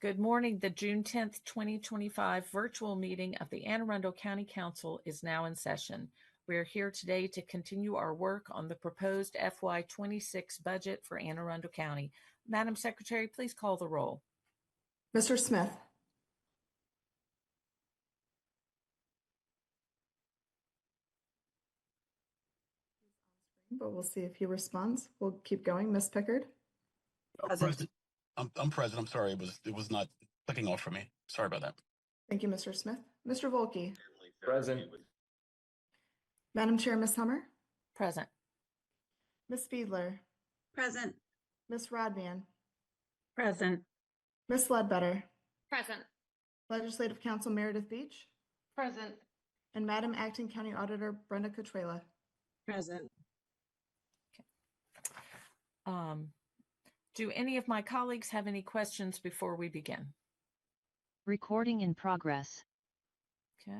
Good morning. The June 10th, 2025 virtual meeting of the Anne Arundel County Council is now in session. We are here today to continue our work on the proposed FY26 budget for Anne Arundel County. Madam Secretary, please call the roll. Mr. Smith. But we'll see if he responds. We'll keep going. Ms. Pickard. President. I'm present. I'm sorry. It was not clicking off for me. Sorry about that. Thank you, Mr. Smith. Mr. Volke. Present. Madam Chair, Ms. Hummer. Present. Ms. Fiedler. Present. Ms. Rodman. Present. Ms. Ledbetter. Present. Legislative Council Meredith Beach. Present. And Madam Acting County Auditor Brenda Cotruela. Present. Do any of my colleagues have any questions before we begin? Recording in progress. Okay.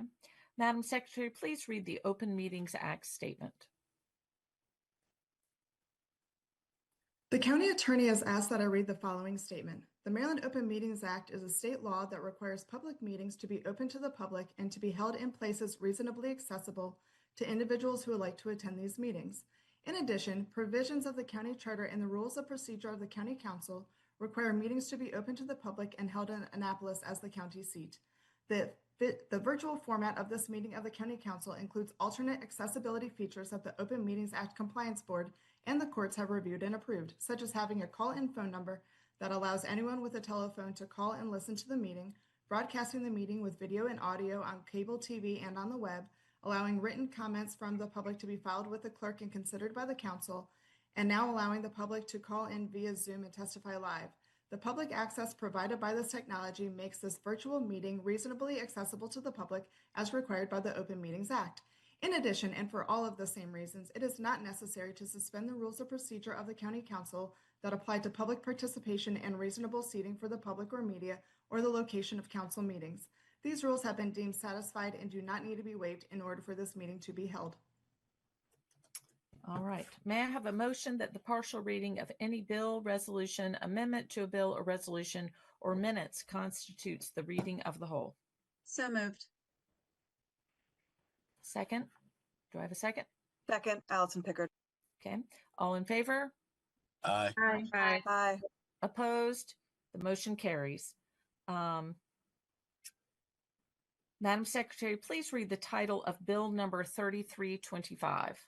Madam Secretary, please read the Open Meetings Act statement. The county attorney has asked that I read the following statement. The Maryland Open Meetings Act is a state law that requires public meetings to be open to the public and to be held in places reasonably accessible to individuals who would like to attend these meetings. In addition, provisions of the county charter and the rules of procedure of the county council require meetings to be open to the public and held in Annapolis as the county seat. The virtual format of this meeting of the county council includes alternate accessibility features that the Open Meetings Act Compliance Board and the courts have reviewed and approved, such as having a call-in phone number that allows anyone with a telephone to call and listen to the meeting, broadcasting the meeting with video and audio on cable TV and on the web, allowing written comments from the public to be filed with the clerk and considered by the council, and now allowing the public to call in via Zoom and testify live. The public access provided by this technology makes this virtual meeting reasonably accessible to the public as required by the Open Meetings Act. In addition, and for all of the same reasons, it is not necessary to suspend the rules of procedure of the county council that apply to public participation and reasonable seating for the public or media or the location of council meetings. These rules have been deemed satisfied and do not need to be waived in order for this meeting to be held. All right. May I have a motion that the partial reading of any bill, resolution, amendment to a bill or resolution, or minutes constitutes the reading of the whole? So moved. Second. Do I have a second? Second, Allison Pickard. Okay. All in favor? Aye. Aye. Aye. Aye. Opposed? The motion carries. Madam Secretary, please read the title of Bill number 3325.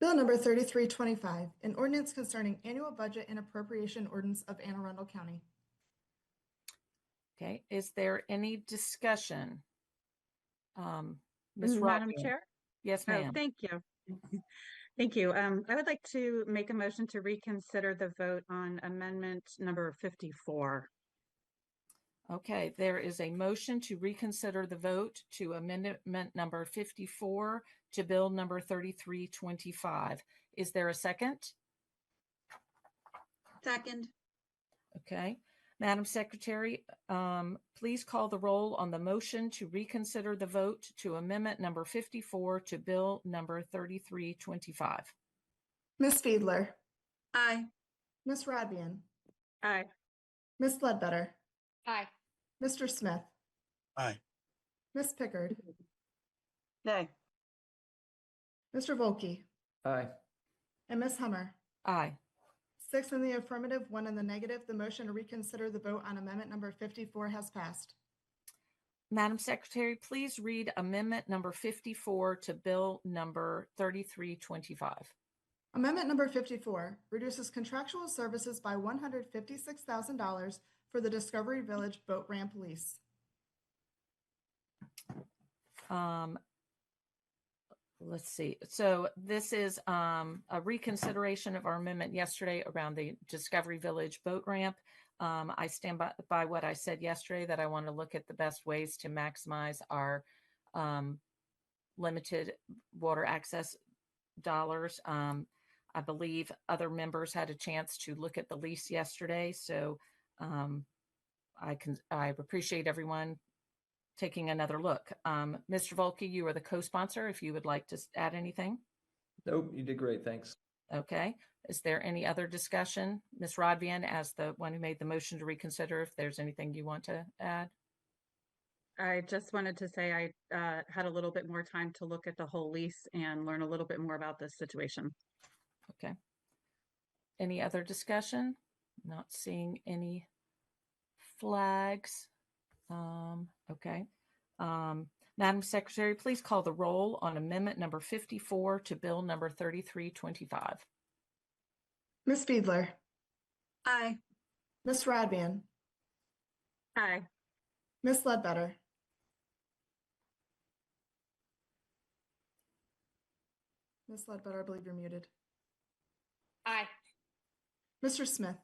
Bill number 3325, an ordinance concerning annual budget and appropriation ordinance of Anne Arundel County. Okay. Is there any discussion? Madam Rodman. Chair? Yes, ma'am. Oh, thank you. Thank you. I would like to make a motion to reconsider the vote on amendment number 54. Okay, there is a motion to reconsider the vote to amendment number 54 to bill number 3325. Is there a second? Second. Okay. Madam Secretary, please call the roll on the motion to reconsider the vote to amendment number 54 to bill number 3325. Ms. Fiedler. Aye. Ms. Rodman. Aye. Ms. Ledbetter. Aye. Mr. Smith. Aye. Ms. Pickard. Nay. Mr. Volke. Aye. And Ms. Hummer. Aye. 6 in the affirmative, 1 in the negative. The motion to reconsider the vote on amendment number 54 has passed. Madam Secretary, please read amendment number 54 to bill number 3325. Amendment number 54 reduces contractual services by $156,000 for the Discovery Village boat ramp lease. Let's see. So this is a reconsideration of our amendment yesterday around the Discovery Village boat ramp. I stand by what I said yesterday, that I want to look at the best ways to maximize our limited water access dollars. I believe other members had a chance to look at the lease yesterday, so I appreciate everyone taking another look. Mr. Volke, you are the co-sponsor, if you would like to add anything. Nope, you did great. Thanks. Okay. Is there any other discussion? Ms. Rodvian, as the one who made the motion to reconsider, if there's anything you want to add? I just wanted to say I had a little bit more time to look at the whole lease and learn a little bit more about this situation. Okay. Any other discussion? Not seeing any flags. Okay. Madam Secretary, please call the roll on amendment number 54 to bill number 3325. Ms. Fiedler, Aye. Ms. Radbian, Aye. Ms. Ledbetter, Ms. Ledbetter, I believe you're muted. Aye. Mr. Smith,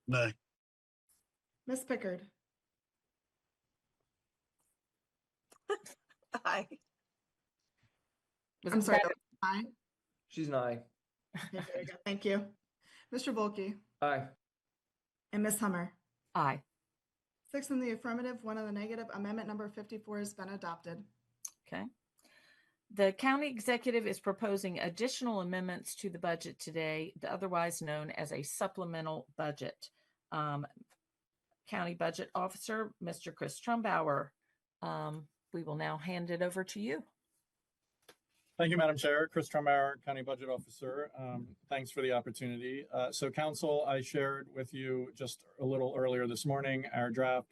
Nay. Ms. Pickard, Aye. I'm sorry, aye. She's an aye. Okay, very good. Thank you. Mr. Volkey Aye. and Ms. Hummer. Aye. 6 in the affirmative, 1 in the negative. Amendment number 54 has been adopted. Okay. The county executive is proposing additional amendments to the budget today, otherwise known as a supplemental budget. County Budget Officer, Mr. Chris Trumbauer, we will now hand it over to you. Thank you, Madam Chair. Chris Trumbauer, County Budget Officer. Thanks for the opportunity. So Council, I shared with you just a little earlier this morning our draft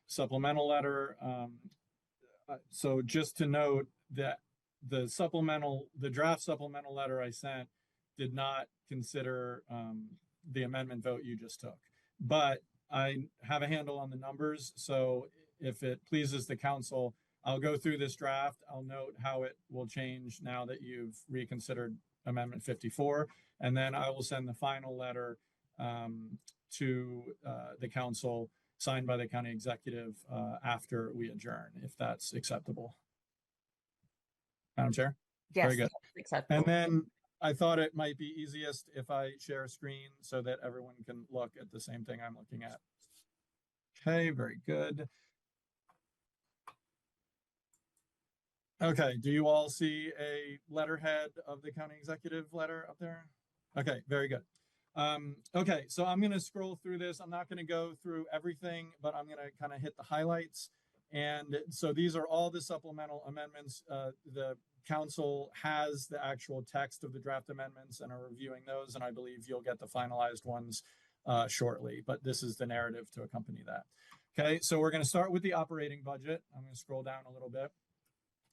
supplemental letter. So just to note that the draft supplemental letter I sent did not consider the amendment vote you just took. But I have a handle on the numbers, so if it pleases the Council, I'll go through this draft. I'll note how it will change now that you've reconsidered Amendment 54, and then I will send the final letter to the Council signed by the County Executive after we adjourn, if that's acceptable. Madam Chair? Yes, Very good. acceptable. And then I thought it might be easiest if I share a screen so that everyone can look at the same thing I'm looking at. Okay, very good. Okay, do you all see a letterhead of the county executive letter up there? Okay, very good. Okay, so I'm going to scroll through this. I'm not going to go through everything, but I'm going to kind of hit the highlights. And so these are all the supplemental amendments. The Council has the actual text of the draft amendments and are reviewing those, and I believe you'll get the finalized ones shortly, but this is the narrative to accompany that. Okay, so we're going to start with the operating budget. I'm going to scroll down a little bit.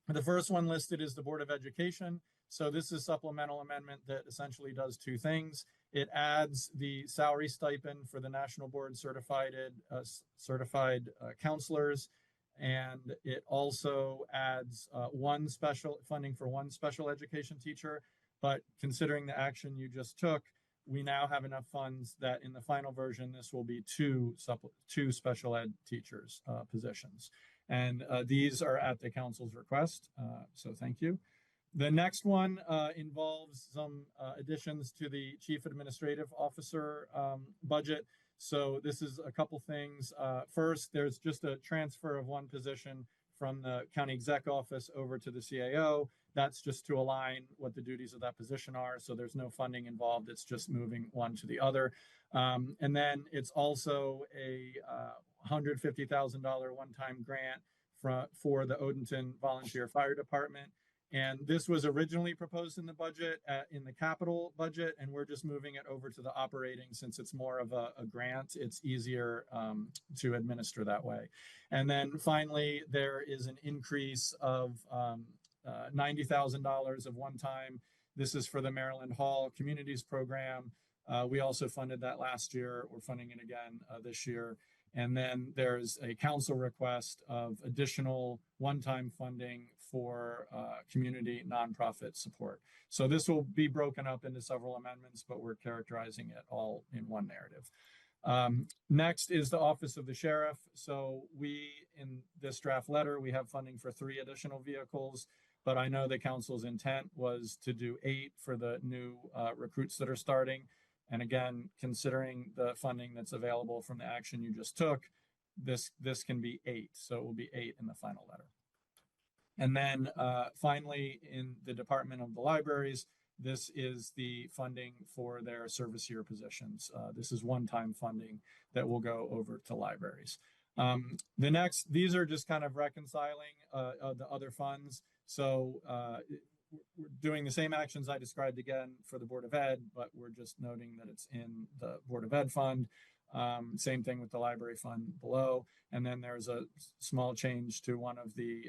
The first one listed is the Board of Education. So this is a supplemental amendment that essentially does two things. It adds the salary stipend for the National Board certified counselors, and it also adds funding for one special education teacher. But considering the action you just took, we now have enough funds that in the final version, this will be two special ed teachers positions. And these are at the Council's request, so thank you. The next one involves some additions to the Chief Administrative Officer budget. So this is a couple things. First, there's just a transfer of one position from the County Exec Office over to the CAO. That's just to align what the duties of that position are. So there's no funding involved. It's just moving one to the other. And then it's also a $150,000 one-time grant for the Odenton Volunteer Fire Department. And this was originally proposed in the budget, in the capital budget, and we're just moving it over to the operating since it's more of a grant. It's easier to administer that way. And then finally, there is an increase of $90,000 of one time. This is for the Maryland Hall Communities Program. We also funded that last year. We're funding it again this year. And then there's a council request of additional one-time funding for community nonprofit support. So this will be broken up into several amendments, but we're characterizing it all in one narrative. Next is the Office of the Sheriff. So in this draft letter, we have funding for 3 additional vehicles, but I know the council's intent was to do 8 for the new recruits that are starting. And again, considering the funding that's available from the action you just took, this can be 8. So it will be 8 in the final letter. And then finally, in the Department of the Libraries, this is the funding for their service year positions. This is one-time funding that will go over to libraries. These are just kind of reconciling the other funds. So we're doing the same actions I described again for the Board of Ed, but we're just noting that it's in the Board of Ed fund. Same thing with the library fund below. And then there's a small change to one of the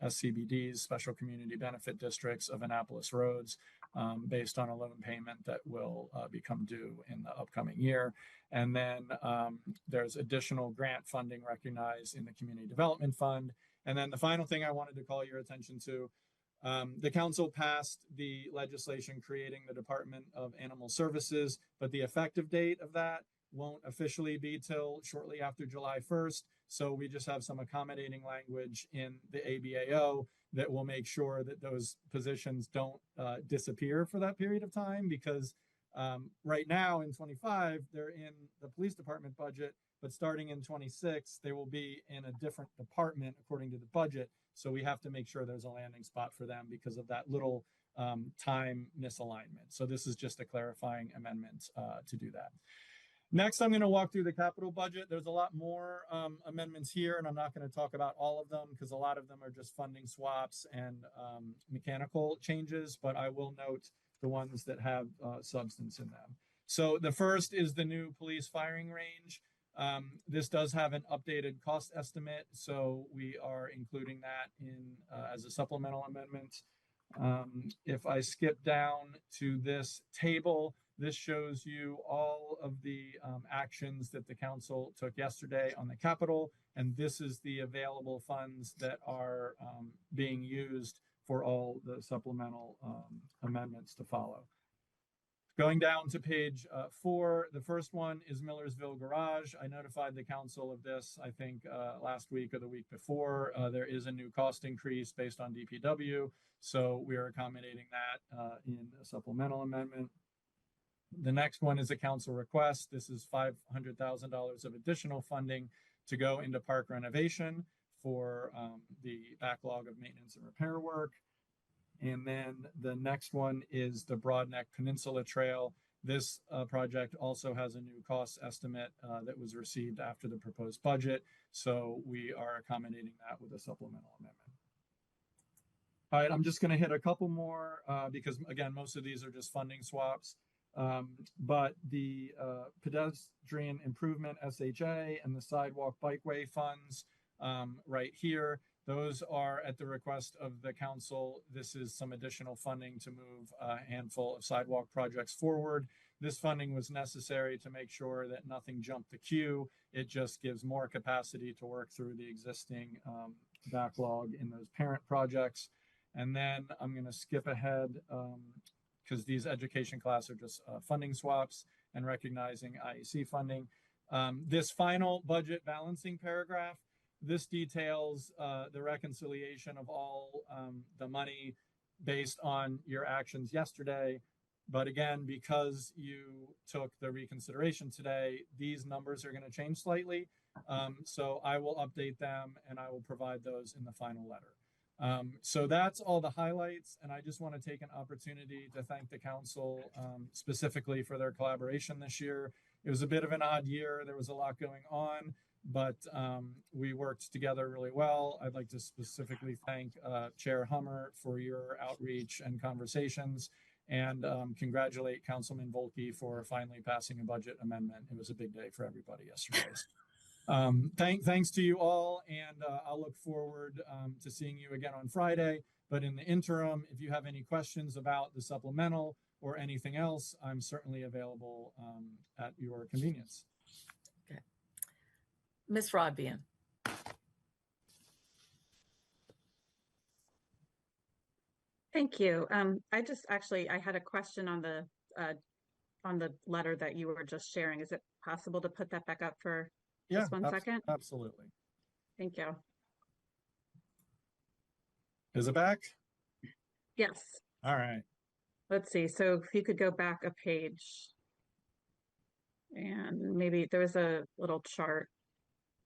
SCBDs, Special Community Benefit Districts of Annapolis Roads, based on a loan payment that will become due in the upcoming year. And then there's additional grant funding recognized in the Community Development Fund. And then the final thing I wanted to call your attention to, the council passed the legislation creating the Department of Animal Services, but the effective date of that won't officially be till shortly after July 1st. So we just have some accommodating language in the ABAO that will make sure that those positions don't disappear for that period of time, because right now in 25, they're in the police department budget, but starting in 26, they will be in a different department according to the budget. So we have to make sure there's a landing spot for them because of that little time misalignment. So this is just a clarifying amendment to do that. Next, I'm going to walk through the capital budget. There's a lot more amendments here, and I'm not going to talk about all of them because a lot of them are just funding swaps and mechanical changes, but I will note the ones that have substance in them. So the first is the new police firing range. This does have an updated cost estimate, so we are including that in as a supplemental amendment. If I skip down to this table, this shows you all of the actions that the council took yesterday on the capital, and this is the available funds that are being used for all the supplemental amendments to follow. Going down to page 4, the first one is Millersville Garage. I notified the council of this, I think, last week or the week before. There is a new cost increase based on DPW, so we are accommodating that in a supplemental amendment. The next one is a council request. This is $500,000 of additional funding to go into park renovation for the backlog of maintenance and repair work. And then the next one is the Broadneck Peninsula Trail. This project also has a new cost estimate that was received after the proposed budget. So we are accommodating that with a supplemental amendment. All right, I'm just going to hit a couple more because, again, most of these are just funding swaps. But the pedestrian improvement SHA and the sidewalk bikeway funds right here, those are at the request of the council. This is some additional funding to move a handful of sidewalk projects forward. This funding was necessary to make sure that nothing jumped the queue. It just gives more capacity to work through the existing backlog in those parent projects. And then I'm going to skip ahead because these education class are just funding swaps and recognizing IEC funding. This final budget balancing paragraph, this details the reconciliation of all the money based on your actions yesterday. But again, because you took the reconsideration today, these numbers are going to change slightly. So I will update them and I will provide those in the final letter. So that's all the highlights. And I just want to take an opportunity to thank the council specifically for their collaboration this year. It was a bit of an odd year. There was a lot going on, but we worked together really well. I'd like to specifically thank Chair Hummer for your outreach and conversations, and congratulate Councilman Volke for finally passing a budget amendment. It was a big day for everybody yesterday. Thanks to you all, and I'll look forward to seeing you again on Friday. But in the interim, if you have any questions about the supplemental or anything else, I'm certainly available at your convenience. Okay. Ms. Rodbian. Thank you. I had a question on the letter that you were just sharing. Is it possible to put that back up for just one second? Absolutely. Thank you. Is it back? Yes. All right. Let's see. So if you could go back a page, and maybe there was a little chart.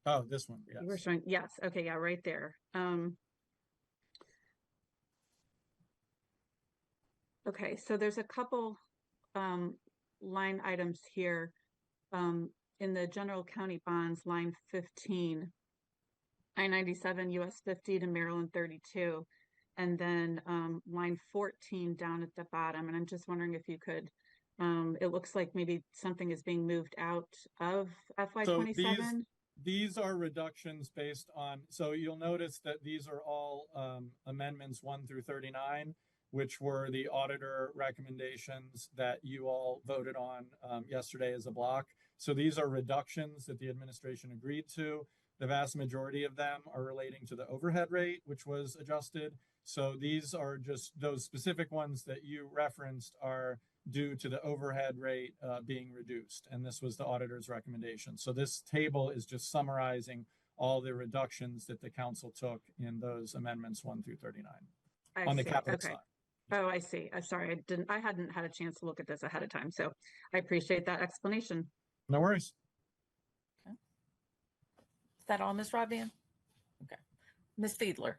Oh, this one. Yes. You were showing. Yes. Okay. Yeah. Right there. Okay, so there's a couple line items here. In the general county bonds, line 15, I-97 US 50 to Maryland 32, and then line 14 down at the bottom. And I'm just wondering if you could, it looks like maybe something is being moved out of FY27. These are reductions based on, so you'll notice that these are all amendments 1 through 39, which were the auditor recommendations that you all voted on yesterday as a block. So these are reductions that the administration agreed to. The vast majority of them are relating to the overhead rate, which was adjusted. So these are just those specific ones that you referenced are due to the overhead rate being reduced. And this was the auditor's recommendation. So this table is just summarizing all the reductions that the council took in those amendments 1 through 39 on the capital side. Oh, I see. I'm sorry. I hadn't had a chance to look at this ahead of time. So I appreciate that explanation. No worries. Okay. Is that all, Ms. Rodvian? Okay. Ms. Fiedler.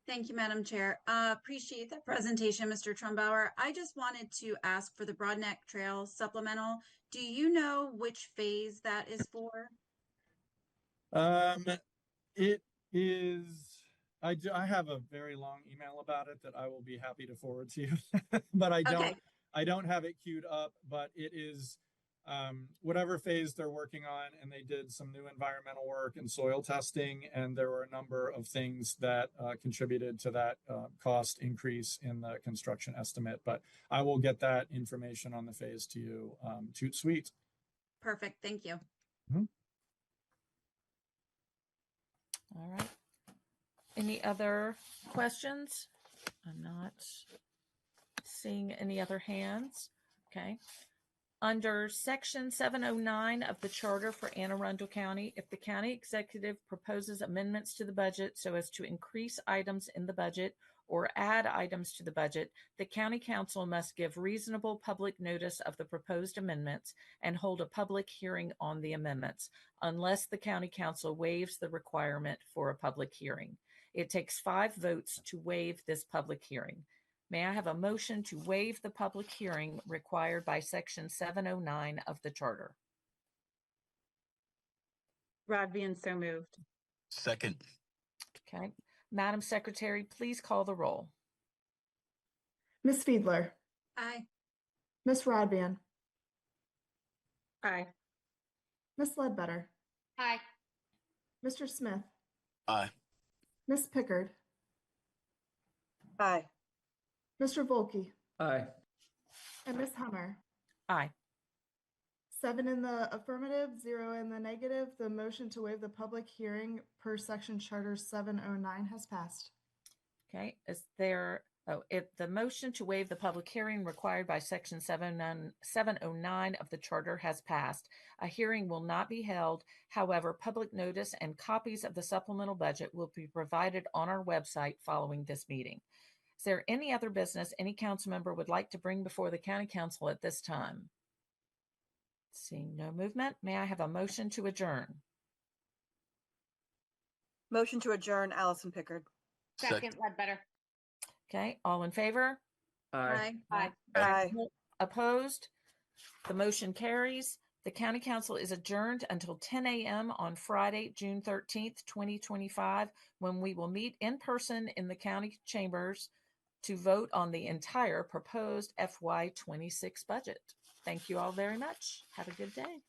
Thank you, Madam Chair. Appreciate that presentation, Mr. Trumbauer. I just wanted to ask for the Broadneck Trail supplemental. Do you know which phase that is for? It is, I have a very long email about it that I will be happy to forward to you, but I don't have it queued up, but it is whatever phase they're working on, and they did some new environmental work and soil testing, and there were a number of things that contributed to that cost increase in the construction estimate. But I will get that information on the phase to you. Toot sweet. Perfect. Thank you. Mm-hmm. All right. Any other questions? I'm not seeing any other hands. Okay. Under Section 709 of the Charter for Anne Arundel County, if the county executive proposes amendments to the budget so as to increase items in the budget or add items to the budget, the county council must give reasonable public notice of the proposed amendments and hold a public hearing on the amendments, unless the county council waives the requirement for a public hearing. It takes 5 votes to waive this public hearing. May I have a motion to waive the public hearing required by Section 709 of the Charter? Rodvian, so moved. Second. Okay. Madam Secretary, please call the roll. Ms. Fiedler, Aye. Ms. Rodvian, Aye. Ms. Ledbetter, Aye. Mr. Smith, Aye. Ms. Pickard, Aye. Mr. Volkey, Aye. and Ms. Hummer. Aye. 7 in the affirmative, 0 in the negative. The motion to waive the public hearing per Section Charter 709 has passed. Okay. Is there, the motion to waive the public hearing required by Section 709 of the Charter has passed. A hearing will not be held. However, public notice and copies of the supplemental budget will be provided on our website following this meeting. Is there any other business any council member would like to bring before the county council at this time? Seeing no movement, may I have a motion to adjourn? Motion to adjourn, Allison Pickard. Second, Ledbetter. Okay, all in favor? Aye. Aye. Aye. Opposed? The motion carries. The county council is adjourned until 10 a.m. on Friday, June 13th, 2025, when we will meet in person in the county chambers to vote on the entire proposed FY26 budget. Thank you all very much. Have a good day.